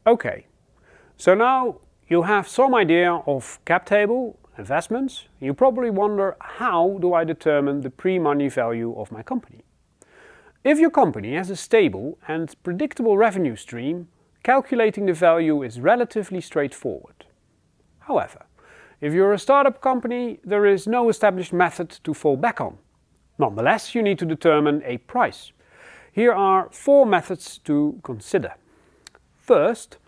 Okay, so now you have some idea of cap table, investments. You probably wonder, how do I determine the pre-money value of my company? If your company has a stable and predictable revenue stream, calculating the value is relatively straightforward. However, if you're a startup company, there is no established method to fall back on. Nonetheless, you need to determine a price. Here are 4 methods to consider. First,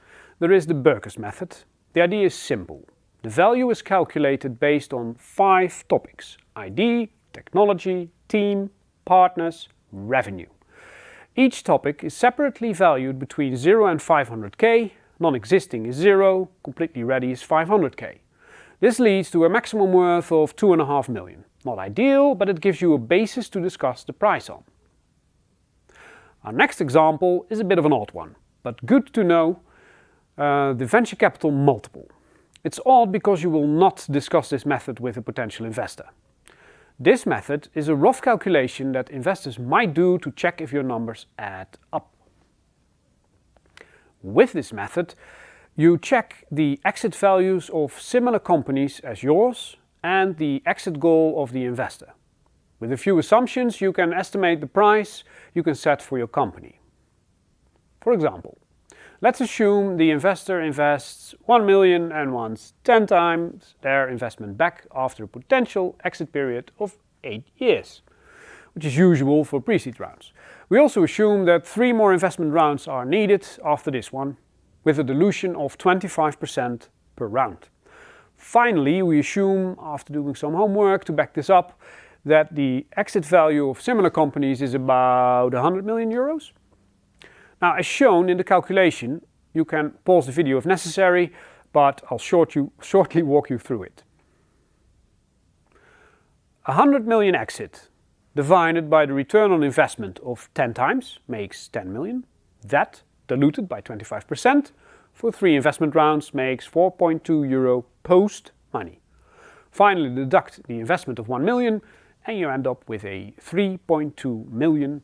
there is the Burgers method. The idea is simple. The value is calculated based on 5 topics: ID, technology, team, partners, revenue. Each topic is separately valued between 0 and 500k, non-existing is 0, completely ready is 500k. This leads to a maximum worth of 2.5 million. Not ideal, but it gives you a basis to discuss the price on. Our next example is a bit of an odd one, but good to know, the venture capital multiple. It's odd because you will not discuss this method with a potential investor. This method is a rough calculation that investors might do to check if your numbers add up. With this method, you check the exit values of similar companies as yours and the exit goal of the investor. With a few assumptions, you can estimate the price you can set for your company. For example, let's assume the investor invests 1 million and wants 10 times their investment back after a potential exit period of 8 years, which is usual for pre-seed rounds. We also assume that 3 more investment rounds are needed after this one, with a dilution of 25% per round. Finally, we assume, after doing some homework to back this up, that the exit value of similar companies is about 100 million euros. Now, as shown in the calculation, you can pause the video if necessary, but I'll shortly walk you through it. 100 million exit divided by the return on investment of 10 times makes 10 million. That, diluted by 25%, for 3 investment rounds makes 4.2 euro post-money. Finally, deduct the investment of 1 million and you end up with a 3.2 million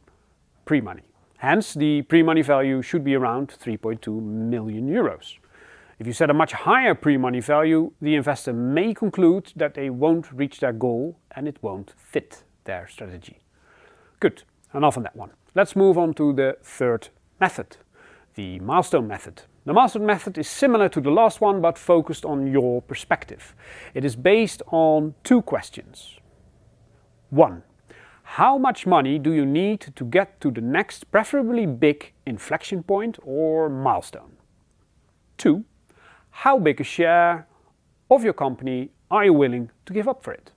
pre-money. Hence, the pre-money value should be around 3.2 million euros. If you set a much higher pre-money value, the investor may conclude that they won't reach their goal and it won't fit their strategy. Good, enough on that one. Let's move on to the third method, the milestone method. The milestone method is similar to the last one, but focused on your perspective. It is based on 2 questions. 1. How much money do you need to get to the next preferably big inflection point or milestone? 2. How big a share of your company are you willing to give up for it?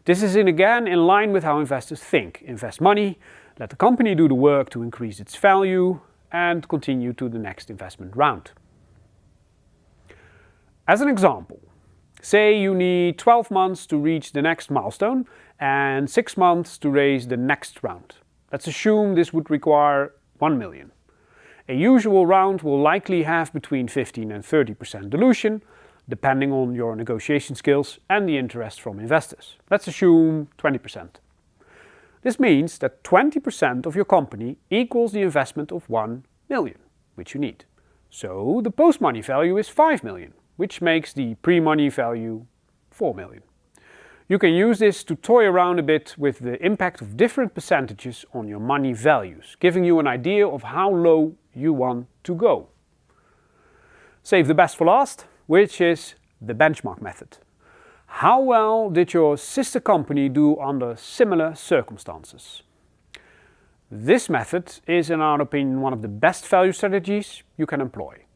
This is again in line with how investors think. Invest money, let the company do the work to increase its value, and continue to the next investment round. As an example, say you need 12 months to reach the next milestone and 6 months to raise the next round. Let's assume this would require 1 million. A usual round will likely have between 15 and 30% dilution, depending on your negotiation skills and the interest from investors. Let's assume 20%. This means that 20% of your company equals the investment of 1 million, which you need. So the post-money value is 5 million, which makes the pre-money value 4 million. You can use this to toy around a bit with the impact of different percentages on your money values, giving you an idea of how low you want to go. Save the best for last, which is the benchmark method. How well did your sister company do under similar circumstances? This method is, in our opinion, one of the best value strategies you can employ,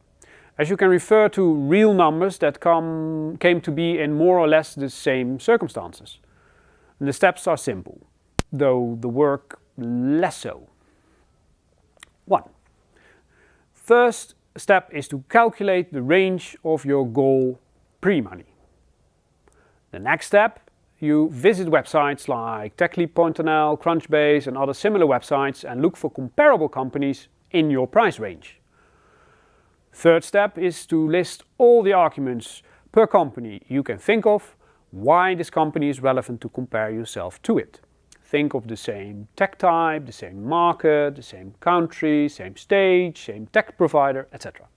as you can refer to real numbers that came to be in more or less the same circumstances. And the steps are simple, though the work less so. 1. First step is to calculate the range of your goal pre-money. The next step, you visit websites like TechLeap.nl, Crunchbase and other similar websites and look for comparable companies in your price range. Third step is to list all the arguments per company you can think of why this company is relevant to compare yourself to it. Think of the same tech type, the same market, the same country, same stage, same tech provider, etc.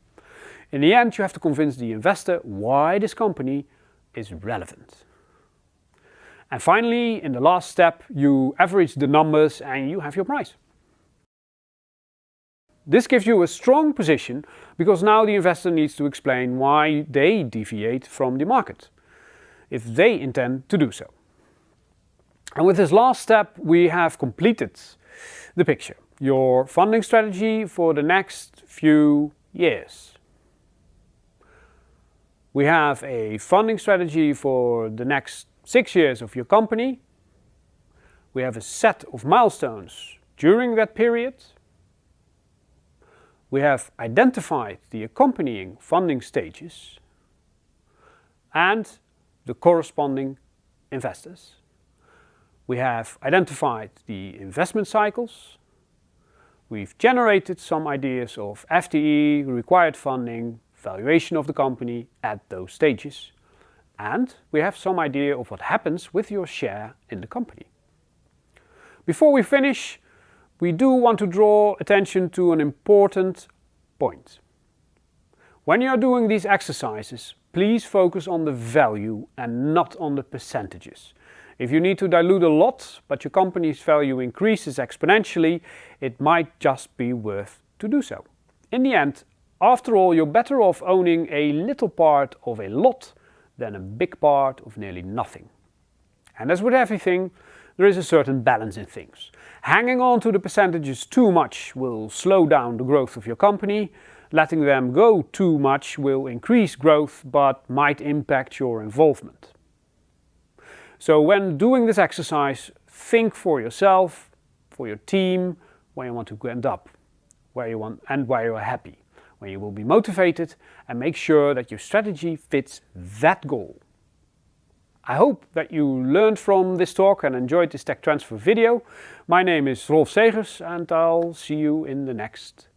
In the end, you have to convince the investor why this company is relevant. And finally, in the last step, you average the numbers and you have your price. This gives you a strong position because now the investor needs to explain why they deviate from the market, if they intend to do so. And with this last step, we have completed the picture, your funding strategy for the next few years. We have a funding strategy for the next 6 years of your company. We have a set of milestones during that period. We have identified the accompanying funding stages and the corresponding investors. We have identified the investment cycles. We've generated some ideas of FTE, required funding, valuation of the company at those stages. And we have some idea of what happens with your share in the company. Before we finish, we do want to draw attention to an important point. When you are doing these exercises, please focus on the value and not on the percentages. If you need to dilute a lot, but your company's value increases exponentially, it might just be worth to do so. In the end, after all, you're better off owning a little part of a lot than a big part of nearly nothing. And as with everything, there is a certain balance in things. Hanging on to the percentages too much will slow down the growth of your company. Letting them go too much will increase growth but might impact your involvement. So when doing this exercise, think for yourself, for your team, where you want to end up, where you are happy, where you will be motivated, and make sure that your strategy fits that goal. I hope that you learned from this talk and enjoyed this tech transfer video. My name is Rolf Segers and I'll see you in the next